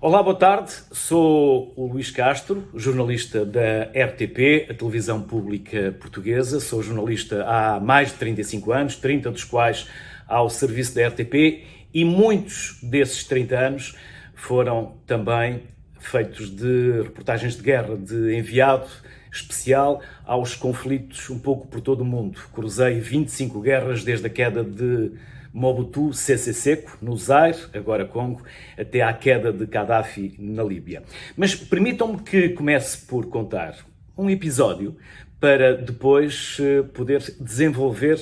Olá, boa tarde. Sou o Luís Castro, jornalista da RTP, a televisão pública portuguesa. Sou jornalista há mais de 35 anos, 30 dos quais ao serviço da RTP, e muitos desses 30 anos foram também feitos de reportagens de guerra, de enviado especial aos conflitos um pouco por todo o mundo. Cruzei 25 guerras desde a queda de Mobutu Sese Seko, no Zaire, agora Congo, até à queda de Gaddafi na Líbia. Mas permitam-me que comece por contar um episódio para depois poder desenvolver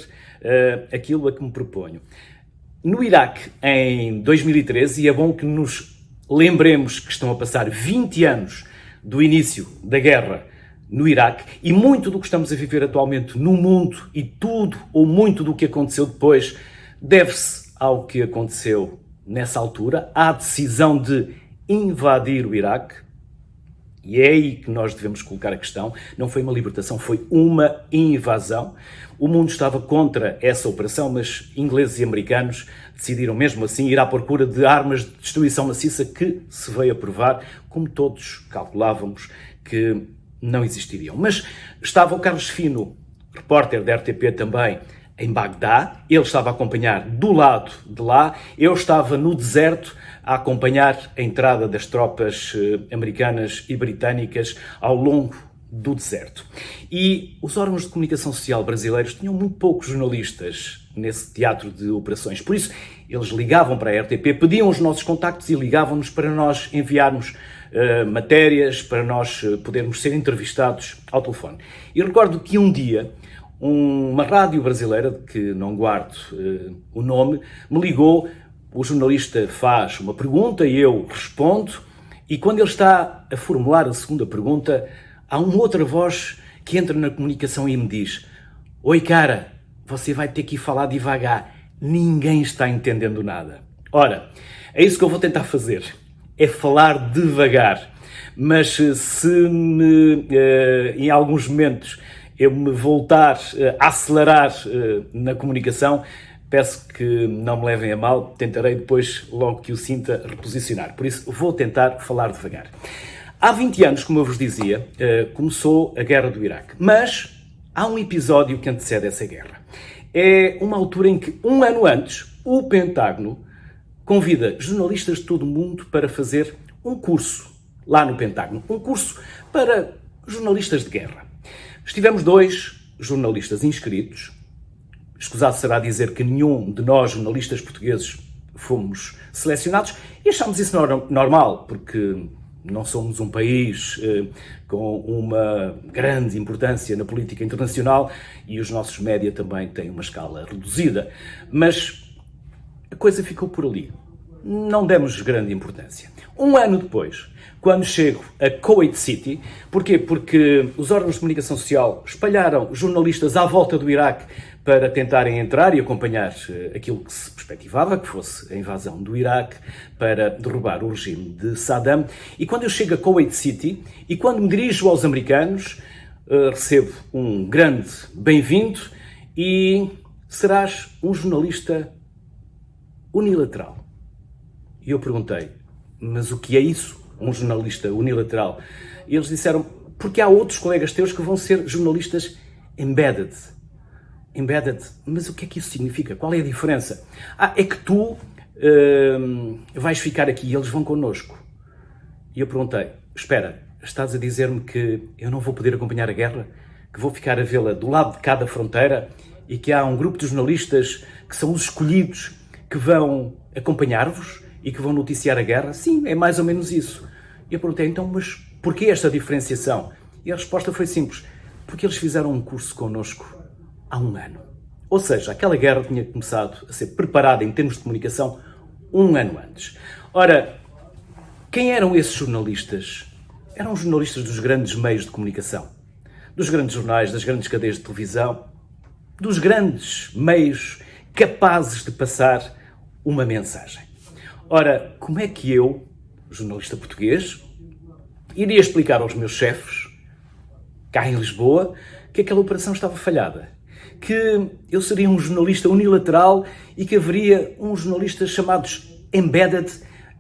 aquilo a que me proponho. No Iraque, em 2013, e é bom que nos lembremos que estão a passar 20 anos do início da guerra no Iraque, e muito do que estamos a viver atualmente no mundo e tudo ou muito do que aconteceu depois deve-se ao que aconteceu nessa altura, à decisão de invadir o Iraque. E é aí que nós devemos colocar a questão. Não foi uma libertação, foi uma invasão. O mundo estava contra essa operação, mas ingleses e americanos decidiram mesmo assim ir à procura de armas de destruição maciça que se veio a provar, como todos calculávamos, que não existiriam. Mas estava o Carlos Fino, repórter da RTP também, em Bagdá. Ele estava a acompanhar do lado de lá, eu estava no deserto a acompanhar a entrada das tropas americanas e britânicas ao longo do deserto. E os órgãos de comunicação social brasileiros tinham muito poucos jornalistas nesse teatro de operações. Por isso, eles ligavam para a RTP, pediam os nossos contactos e ligavam-nos para nós enviarmos matérias, para nós podermos ser entrevistados ao telefone. E recordo que um dia uma rádio brasileira, de que não guardo o nome, me ligou, o jornalista faz uma pergunta e eu respondo, e quando ele está a formular a segunda pergunta, há uma outra voz que entra na comunicação e me diz: "Oi, cara, você vai ter que ir falar devagar, ninguém está entendendo nada." Ora, é isso que eu vou tentar fazer, é falar devagar, mas se em alguns momentos eu me voltar a acelerar na comunicação, peço que não me levem a mal, tentarei depois, logo que o sinta, reposicionar. Por isso, vou tentar falar devagar. Há 20 anos, como eu vos dizia, começou a guerra do Iraque, mas há um episódio que antecede essa guerra. É uma altura em que, um ano antes, o Pentágono convida jornalistas de todo o mundo para fazer um curso lá no Pentágono, um curso para jornalistas de guerra. Estivemos 2 jornalistas inscritos. Escusado será dizer que nenhum de nós, jornalistas portugueses, fomos selecionados, e achámos isso normal, porque não somos um país com uma grande importância na política internacional e os nossos média também têm uma escala reduzida. Mas a coisa ficou por ali. Não demos grande importância. Um ano depois, quando chego a Kuwait City, porquê? Porque os órgãos de comunicação social espalharam jornalistas à volta do Iraque para tentarem entrar e acompanhar aquilo que se perspectivava, que fosse a invasão do Iraque para derrubar o regime de Saddam. E quando eu chego a Kuwait City e quando me dirijo aos americanos, recebo um grande bem-vindo e serás um jornalista unilateral. E eu perguntei: mas o que é isso, um jornalista unilateral? E eles disseram: porque há outros colegas teus que vão ser jornalistas embedded. Embedded, mas o que é que isso significa? Qual é a diferença? É que tu vais ficar aqui e eles vão connosco. E eu perguntei: espera, estás a dizer-me que eu não vou poder acompanhar a guerra? Que vou ficar a vê-la do lado de cada fronteira e que há um grupo de jornalistas que são os escolhidos que vão acompanhar-vos e que vão noticiar a guerra? Sim, é mais ou menos isso. E eu perguntei: então, mas porquê esta diferenciação? E a resposta foi simples: porque eles fizeram um curso connosco há um ano. Ou seja, aquela guerra tinha começado a ser preparada em termos de comunicação um ano antes. Ora, quem eram esses jornalistas? Eram jornalistas dos grandes meios de comunicação, dos grandes jornais, das grandes cadeias de televisão, dos grandes meios capazes de passar uma mensagem. Ora, como é que eu, jornalista português, iria explicar aos meus chefes, cá em Lisboa, que aquela operação estava falhada? Que eu seria um jornalista unilateral e que haveria uns jornalistas chamados embedded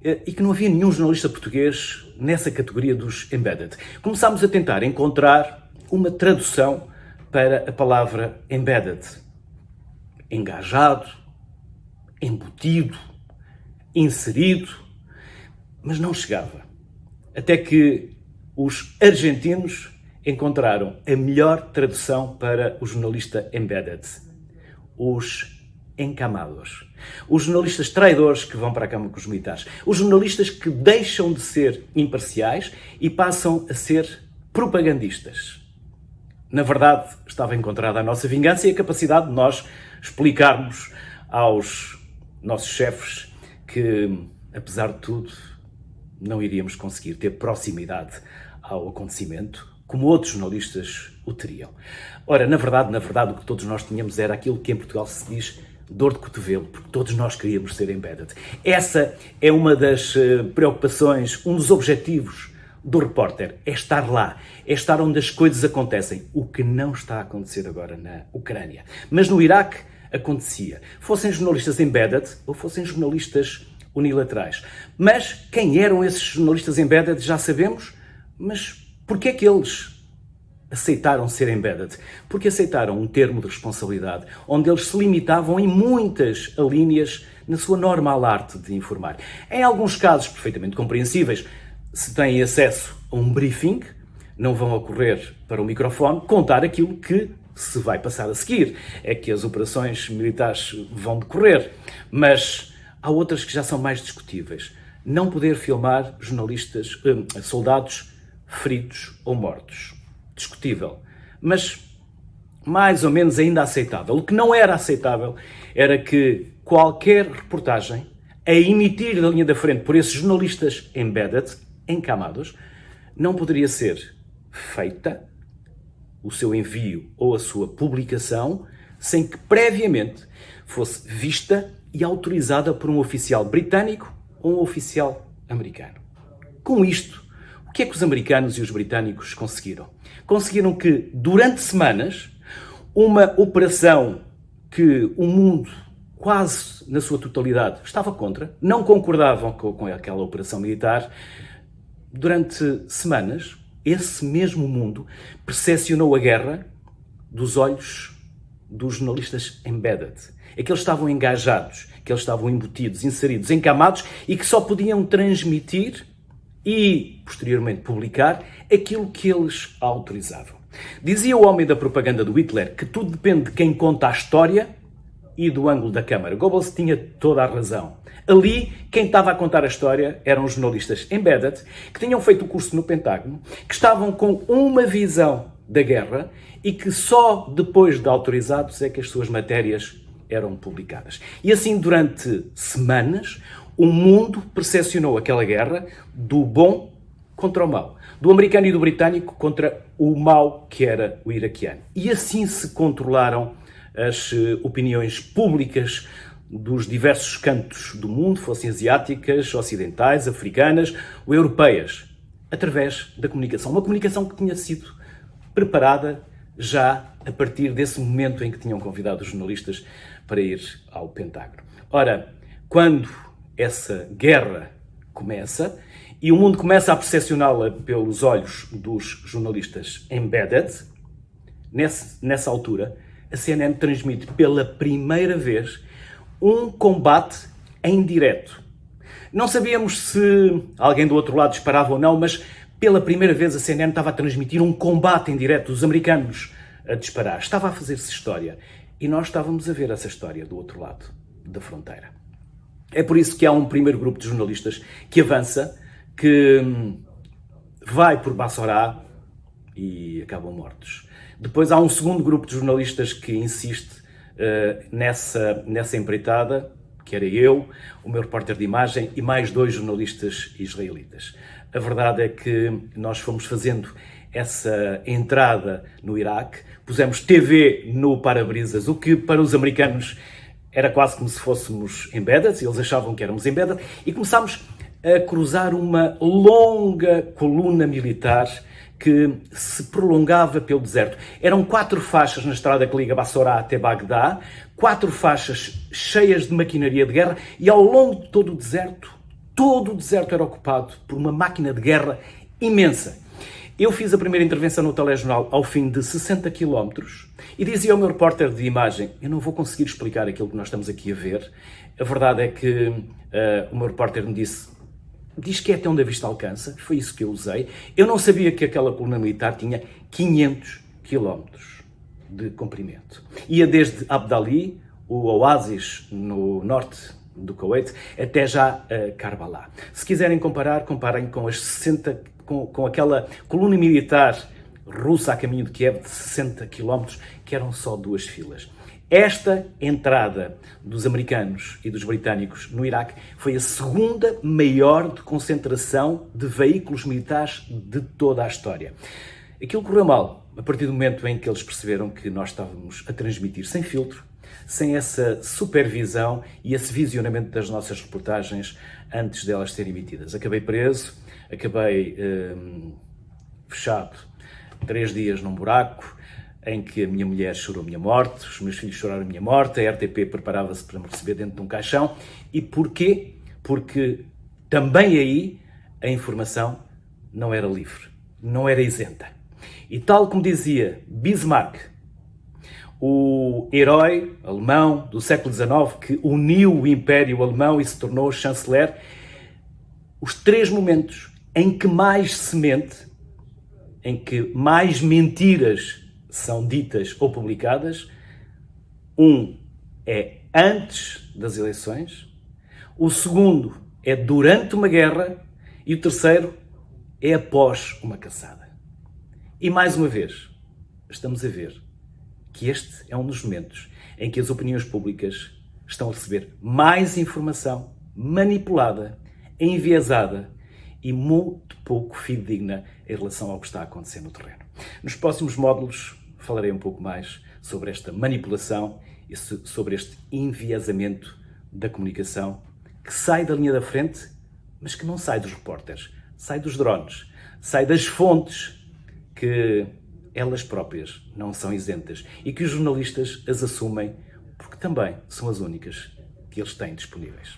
e que não havia nenhum jornalista português nessa categoria dos embedded. Começámos a tentar encontrar uma tradução para a palavra embedded. Engajado, embutido, inserido, mas não chegava. Até que os argentinos encontraram a melhor tradução para o jornalista embedded. Os encamados. Os jornalistas traidores que vão para a cama com os militares. Os jornalistas que deixam de ser imparciais e passam a ser propagandistas. Na verdade, estava encontrada a nossa vingança e a capacidade de nós explicarmos aos nossos chefes que, apesar de tudo, não iríamos conseguir ter proximidade ao acontecimento como outros jornalistas o teriam. Ora, na verdade, o que todos nós tínhamos era aquilo que em Portugal se diz dor de cotovelo, porque todos nós queríamos ser embedded. Essa é uma das preocupações, um dos objetivos do repórter, é estar lá, é estar onde as coisas acontecem, o que não está a acontecer agora na Ucrânia. Mas no Iraque acontecia. Fossem jornalistas embedded ou fossem jornalistas unilaterais. Mas quem eram esses jornalistas embedded já sabemos, mas porquê é que eles aceitaram ser embedded? Porque aceitaram um termo de responsabilidade, onde eles se limitavam em muitas alíneas na sua normal arte de informar. Em alguns casos perfeitamente compreensíveis, se têm acesso a um briefing, não vão ocorrer para o microfone contar aquilo que se vai passar a seguir. É que as operações militares vão decorrer. Mas há outras que já são mais discutíveis. Não poder filmar jornalistas, soldados feridos ou mortos. Discutível. Mas mais ou menos ainda aceitável. O que não era aceitável era que qualquer reportagem a emitir da linha da frente por esses jornalistas embedded, encamados, não poderia ser feita, o seu envio ou a sua publicação, sem que previamente fosse vista e autorizada por um oficial britânico ou um oficial americano. Com isto, o que é que os americanos e os britânicos conseguiram? Conseguiram que, durante semanas, uma operação que o mundo, quase na sua totalidade, estava contra, não concordavam com aquela operação militar, durante semanas, esse mesmo mundo percepcionou a guerra dos olhos dos jornalistas embedded. É que eles estavam engajados, que eles estavam embutidos, inseridos, encamados e que só podiam transmitir e, posteriormente, publicar aquilo que eles autorizavam. Dizia o homem da propaganda do Hitler que tudo depende de quem conta a história e do ângulo da câmara. Goebbels tinha toda a razão. Ali, quem estava a contar a história eram os jornalistas embedded, que tinham feito o curso no Pentágono, que estavam com uma visão da guerra e que só depois de autorizados é que as suas matérias eram publicadas. E assim, durante semanas, o mundo percepcionou aquela guerra do bom contra o mau, do americano e do britânico contra o mau que era o iraquiano. E assim se controlaram as opiniões públicas dos diversos cantos do mundo, fossem asiáticas, ocidentais, africanas ou europeias, através da comunicação. Uma comunicação que tinha sido preparada já a partir desse momento em que tinham convidado os jornalistas para ir ao Pentágono. Ora, quando essa guerra começa e o mundo começa a percepcioná-la pelos olhos dos jornalistas embedded, nessa altura, a CNN transmite pela primeira vez um combate em direto. Não sabíamos se alguém do outro lado disparava ou não, mas pela primeira vez a CNN estava a transmitir um combate em direto, os americanos a disparar. Estava a fazer-se história. E nós estávamos a ver essa história do outro lado da fronteira. É por isso que há um primeiro grupo de jornalistas que avança, que vai por Bassorá e acabam mortos. Depois há um segundo grupo de jornalistas que insiste nessa empreitada, que era eu, o meu repórter de imagem e mais 2 jornalistas israelitas. A verdade é que nós fomos fazendo essa entrada no Iraque, pusemos TV no para-brisas, o que para os americanos era quase como se fôssemos embedded, eles achavam que éramos embedded, e começámos a cruzar uma longa coluna militar que se prolongava pelo deserto. Eram 4 faixas na estrada que liga Bassorá até Bagdá, 4 faixas cheias de maquinaria de guerra, e ao longo de todo o deserto, todo o deserto era ocupado por uma máquina de guerra imensa. Eu fiz a primeira intervenção no telejornal ao fim de 60 km e dizia ao meu repórter de imagem: eu não vou conseguir explicar aquilo que nós estamos aqui a ver. A verdade é que o meu repórter me disse: diz que é até onde a vista alcança. Foi isso que eu usei. Eu não sabia que aquela coluna militar tinha 500 km de comprimento. Ia desde Abdali, o oásis no norte do Kuwait, até já Karbala. Se quiserem comparar, comparem com as 60, com aquela coluna militar russa a caminho de Kiev de 60 km, que eram só 2 filas. Esta entrada dos americanos e dos britânicos no Iraque foi a segunda maior de concentração de veículos militares de toda a história. Aquilo correu mal a partir do momento em que eles perceberam que nós estávamos a transmitir sem filtro, sem essa supervisão e esse visionamento das nossas reportagens antes delas serem emitidas. Acabei preso, acabei fechado 3 dias num buraco, em que a minha mulher chorou a minha morte, os meus filhos choraram a minha morte, a RTP preparava-se para me receber dentro de um caixão. E porquê? Porque também aí a informação não era livre, não era isenta. E tal como dizia Bismarck, o herói alemão do século XIX que uniu o Império Alemão e se tornou chanceler, os 3 momentos em que mais se mente, em que mais mentiras são ditas ou publicadas, um é antes das eleições, o segundo é durante uma guerra e o terceiro é após uma caçada. E mais uma vez, estamos a ver que este é um dos momentos em que as opiniões públicas estão a receber mais informação manipulada, enviesada e muito pouco fidedigna em relação ao que está a acontecer no terreno. Nos próximos módulos falarei um pouco mais sobre esta manipulação e sobre este enviesamento da comunicação que sai da linha da frente, mas que não sai dos repórteres, sai dos drones, sai das fontes que elas próprias não são isentas e que os jornalistas as assumem porque também são as únicas que eles têm disponíveis.